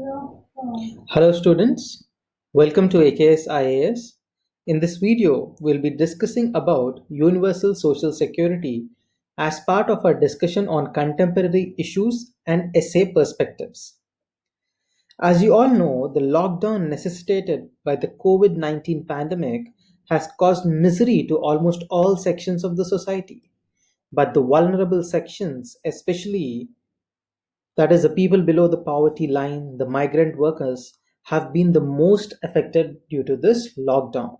Hello students, welcome to AKS IAS. In this video, we'll be discussing about universal social security as part of our discussion on contemporary issues and essay perspectives. As you all know, the lockdown necessitated by the COVID-19 pandemic has caused misery to almost all sections of the society. But the vulnerable sections, especially that is, the people below the poverty line, the migrant workers, have been the most affected due to this lockdown.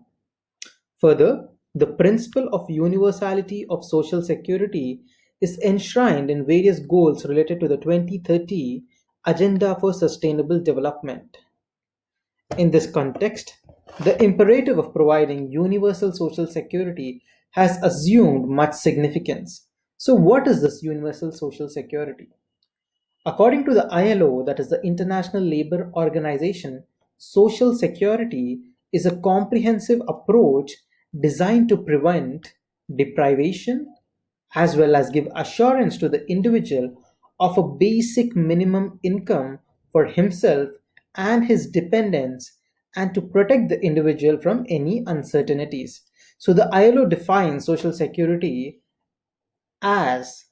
Further, the principle of universality of social security is enshrined in various goals related to the 2030 Agenda for Sustainable Development. In this context, the imperative of providing universal social security has assumed much significance. So, what is this universal social security? According to the ILO, that is the International Labour Organization, social security is a comprehensive approach designed to prevent deprivation as well as give assurance to the individual of a basic minimum income for himself and his dependents and to protect the individual from any uncertainties. So the ILO defines social security as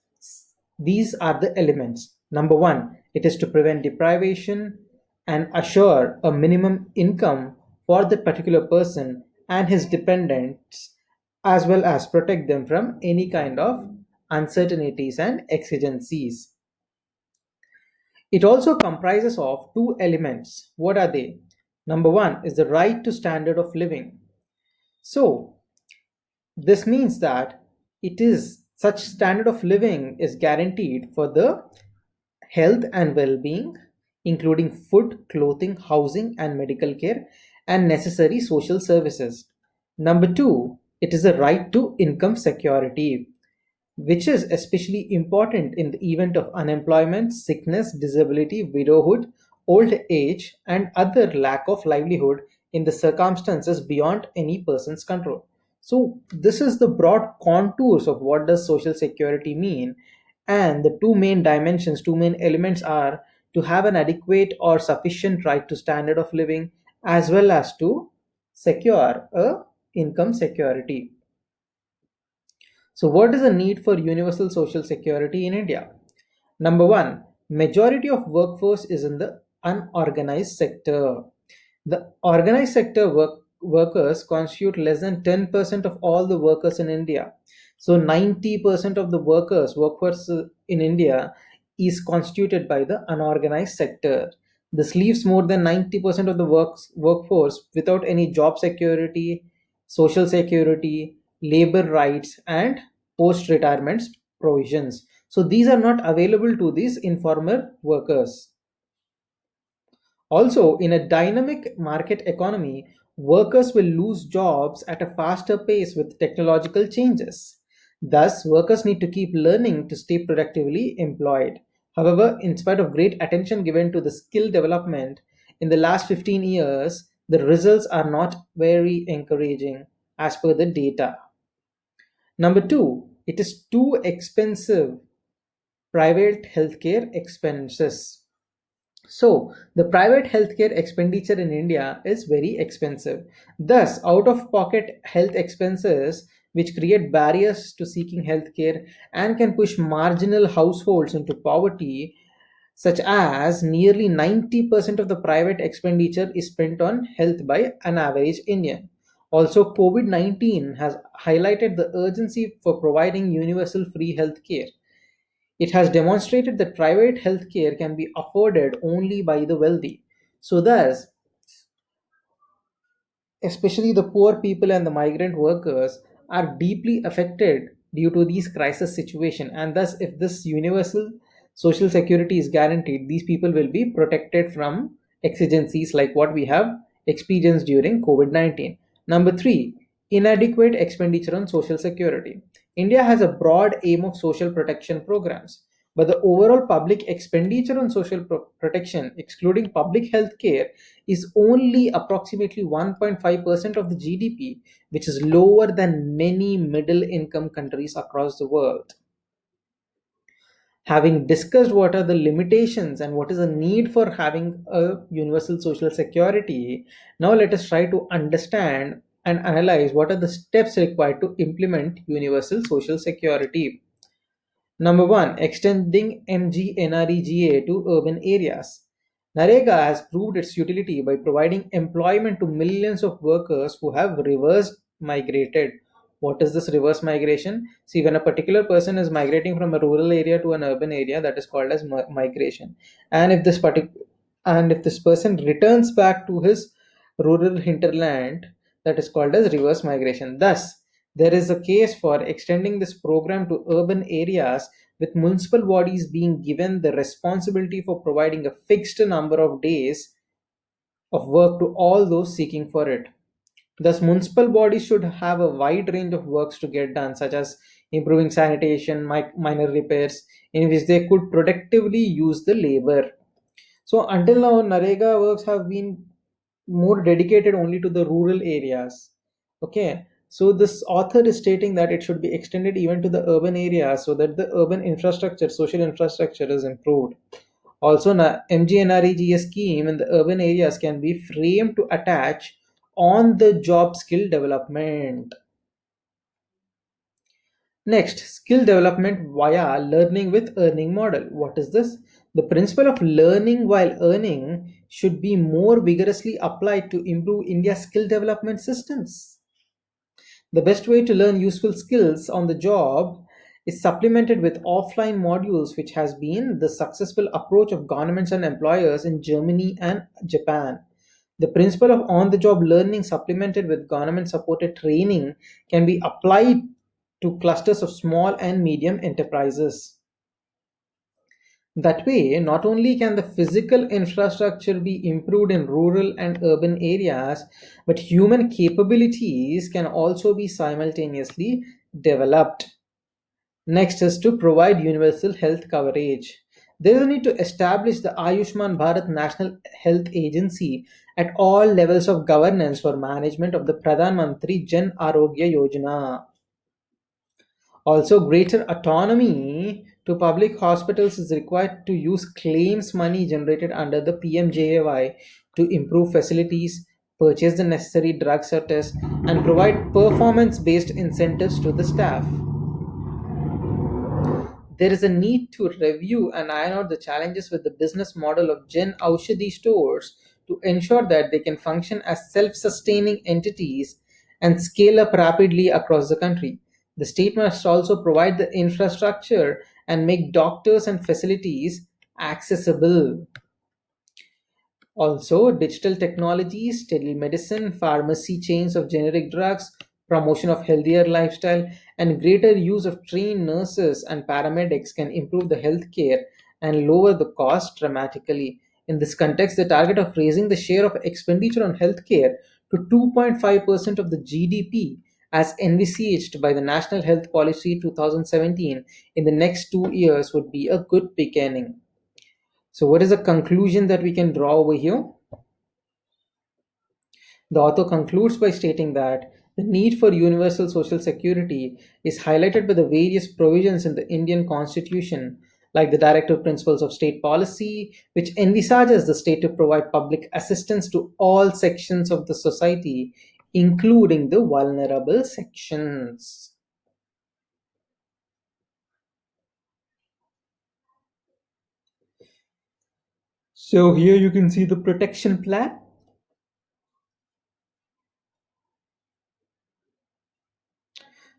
these are the elements. Number one, it is to prevent deprivation and assure a minimum income for the particular person and his dependents, as well as protect them from any kind of uncertainties and exigencies. It also comprises of two elements. What are they? Number one is the right to standard of living. So, this means that it is such standard of living is guaranteed for the health and well-being, including food, clothing, housing, and medical care, and necessary social services. Number two, it is a right to income security, which is especially important in the event of unemployment, sickness, disability, widowhood, old age, and other lack of livelihood in the circumstances beyond any person's control. So this is the broad contours of what does social security mean, and the two main dimensions, two main elements are to have an adequate or sufficient right to standard of living as well as to secure a income security. So, what is the need for universal social security in India? Number one, majority of workforce is in the unorganized sector. The organized sector workers constitute less than 10% of all the workers in India. So 90% of the workforce in India is constituted by the unorganized sector. This leaves more than 90% of the workforce without any job security, social security, labor rights, and post retirement provisions. So these are not available to these informal workers. Also, in a dynamic market economy, workers will lose jobs at a faster pace with technological changes. Thus, workers need to keep learning to stay productively employed. However, in spite of great attention given to the skill development in the last 15 years, the results are not very encouraging as per the data. Number two, it is too expensive private healthcare expenses. So, the private healthcare expenditure in India is very expensive. Thus, out of pocket health expenses, which create barriers to seeking healthcare and can push marginal households into poverty, such as nearly 90% of the private expenditure is spent on health by an average Indian. Also, COVID 19 has highlighted the urgency for providing universal free healthcare. It has demonstrated that private healthcare can be afforded only by the wealthy. So, thus, especially the poor people and the migrant workers are deeply affected due to these crisis situation, and thus if this universal social security is guaranteed, these people will be protected from exigencies like what we have experienced during COVID-19. Number 3, inadequate expenditure on social security. India has a broad aim of social protection programs, but the overall public expenditure on social protection, excluding public health care, is only approximately 1.5% of the GDP, which is lower than many middle income countries across the world. Having discussed what are the limitations and what is the need for having a universal social security, now let us try to understand and analyze what are the steps required to implement universal social security. Number one, extending MGNREGA to urban areas. NREGA has proved its utility by providing employment to millions of workers who have reverse migrated. What is this reverse migration? See, when a particular person is migrating from a rural area to an urban area, that is called as migration. And if this person returns back to his rural hinterland, that is called as reverse migration. Thus, there is a case for extending this program to urban areas, with municipal bodies being given the responsibility for providing a fixed number of days of work to all those seeking for it. Thus, municipal bodies should have a wide range of works to get done, such as improving sanitation, minor repairs, in which they could productively use the labor. So, until now, Narega works have been more dedicated only to the rural areas. Okay, so this author is stating that it should be extended even to the urban areas so that the urban infrastructure, social infrastructure is improved. Also, MGNREGA scheme in the urban areas can be framed to attach on the job skill development. Next, skill development via learning with earning model. What is this? The principle of learning while earning should be more vigorously applied to improve India's skill development systems. The best way to learn useful skills on the job is supplemented with offline modules, which has been the successful approach of governments and employers in Germany and Japan. The principle of on the job learning supplemented with government supported training can be applied to clusters of small and medium enterprises. That way, not only can the physical infrastructure be improved in rural and urban areas, but human capabilities can also be simultaneously developed. Next is to provide universal health coverage. There is a need to establish the Ayushman Bharat National Health Agency at all levels of governance for management of the Pradhan Mantri Jan Arogya Yojana. Also, greater autonomy to public hospitals is required to use claims money generated under the PMJAY to improve facilities, purchase the necessary drugs or tests, and provide performance based incentives to the staff. There is a need to review and iron out the challenges with the business model of Gen Aushadhi stores to ensure that they can function as self sustaining entities and scale up rapidly across the country. The state must also provide the infrastructure and make doctors and facilities accessible. Also, digital technologies, telemedicine, pharmacy chains of generic drugs, promotion of healthier lifestyle, and greater use of trained nurses and paramedics can improve the healthcare and lower the cost dramatically. In this context, the target of raising the share of expenditure on healthcare to 2.5% of the GDP, as envisaged by the National Health Policy 2017, in the next 2 years would be a good beginning. So, what is the conclusion that we can draw over here? The author concludes by stating that the need for universal social security is highlighted by the various provisions in the Indian Constitution, like the Directive Principles of State Policy, which envisages the state to provide public assistance to all sections of the society, including the vulnerable sections. So, here you can see the protection plan.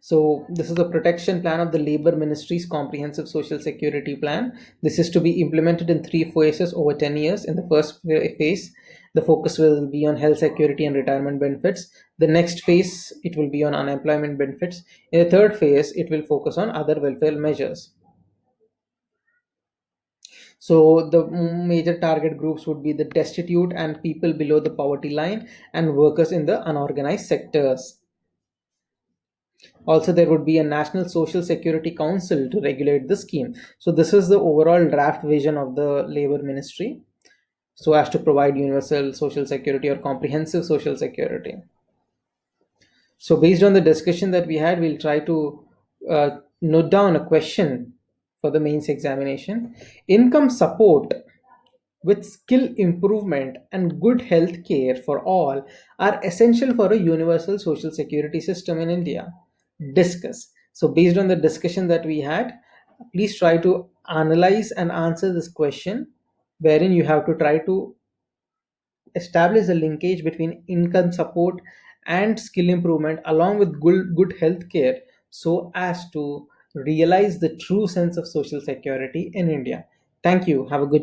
So, this is the protection plan of the Labor Ministry's comprehensive social security plan. This is to be implemented in three phases over 10 years. In the first phase, the focus will be on health security and retirement benefits. The next phase, it will be on unemployment benefits. In the third phase, it will focus on other welfare measures. So, the major target groups would be the destitute and people below the poverty line and workers in the unorganized sectors. Also, there would be a National Social Security Council to regulate the scheme. So, this is the overall draft vision of the Labor Ministry so as to provide universal social security or comprehensive social security. So, based on the discussion that we had, we'll try to note down a question for the mains examination. Income support with skill improvement and good health care for all are essential for a universal social security system in India. Discuss. So, based on the discussion that we had, please try to analyze and answer this question, wherein you have to try to establish a linkage between income support and skill improvement along with good health care so as to realize the true sense of social security in India. Thank you. Have a good day.